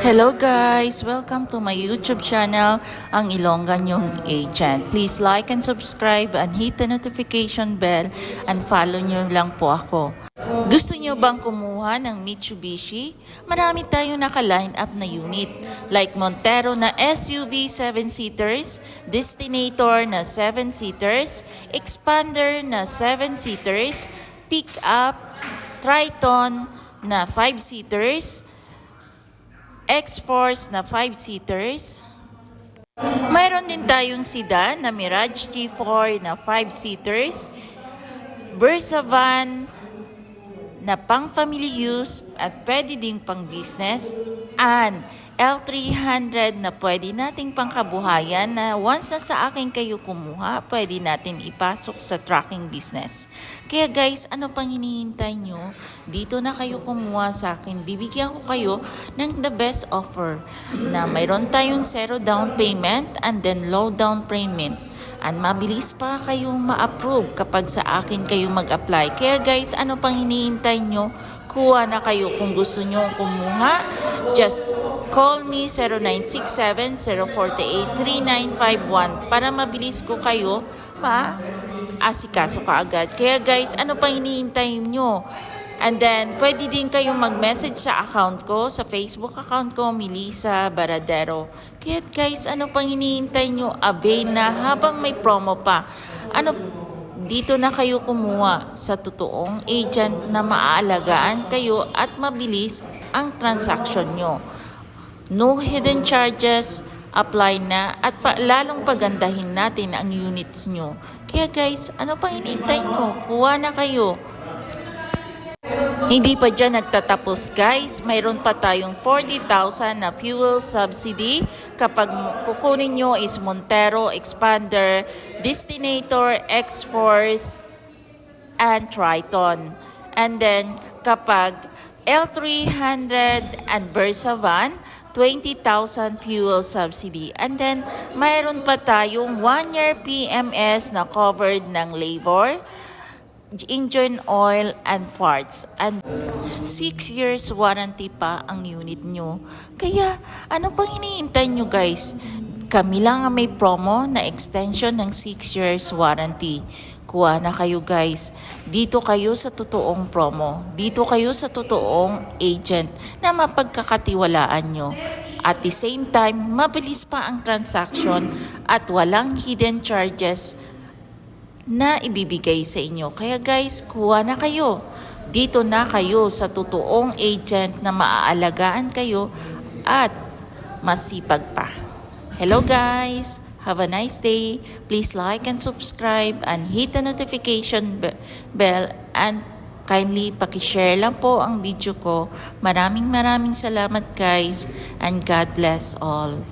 Hello guys! Welcome to my YouTube channel, ang Ilonggan Yung Agent. Please like and subscribe and hit the notification bell and follow nyo lang po ako. Gusto nyo bang kumuha ng Mitsubishi? Marami tayong naka-line up na unit like Montero na SUV 7-seaters, Destinator na 7-seaters, Expander na 7-seaters, Pickup, Triton na 5-seaters, X-Force na 5-seaters. Mayroon din tayong sedan na Mirage G4 na 5-seaters, Versa van na pang family use at pwede ding pang business, and L300 na pwede nating pangkabuhayan na once na sa akin kayo kumuha, pwede natin ipasok sa trucking business. Kaya guys, ano pang hinihintay nyo? Dito na kayo kumuha sa akin. Bibigyan ko kayo ng the best offer na mayroon tayong 0 down payment and then low down payment. And mabilis pa kayong ma-approve kapag sa akin kayo mag-apply. Kaya guys, ano pang hinihintay nyo? Kuha na kayo kung gusto nyo kumuha. Just call me 0967-048-3951 para mabilis ko kayo ma-asikaso ka agad. Kaya guys, ano pang hinihintay nyo? And then, pwede din kayong mag-message sa account ko, sa Facebook account ko, Melissa Baradero. Kaya guys, ano pang hinihintay nyo? Avail na habang may promo pa. Dito na kayo kumuha sa totoong agent na maaalagaan kayo at mabilis ang transaction nyo. No hidden charges, apply na at lalong pagandahin natin ang units nyo. Kaya guys, ano pang hinihintay nyo? Kuha na kayo. Hindi pa dyan nagtatapos guys, mayroon pa tayong 40,000 na fuel subsidy kapag kukunin nyo is Montero, Expander, Destinator, X-Force, and Triton. And then kapag L300 and Versa van, 20,000 fuel subsidy. And then mayroon pa tayong 1-year PMS na covered ng labor, engine oil and parts, and 6 years warranty pa ang unit nyo. Kaya ano pang hinihintay nyo guys? Kami lang ang may promo na extension ng 6 years warranty. Kuha na kayo guys. Dito kayo sa totoong promo. Dito kayo sa totoong agent na mapagkakatiwalaan nyo. At the same time, mabilis pa ang transaction at walang hidden charges na ibibigay sa inyo. Kaya guys, kuha na kayo. Dito na kayo sa totoong agent na maaalagaan kayo at masipag pa. Hello guys! Have a nice day. Please like and subscribe and hit the notification bell and kindly pakishare lang po ang video ko. Maraming salamat guys and God bless all.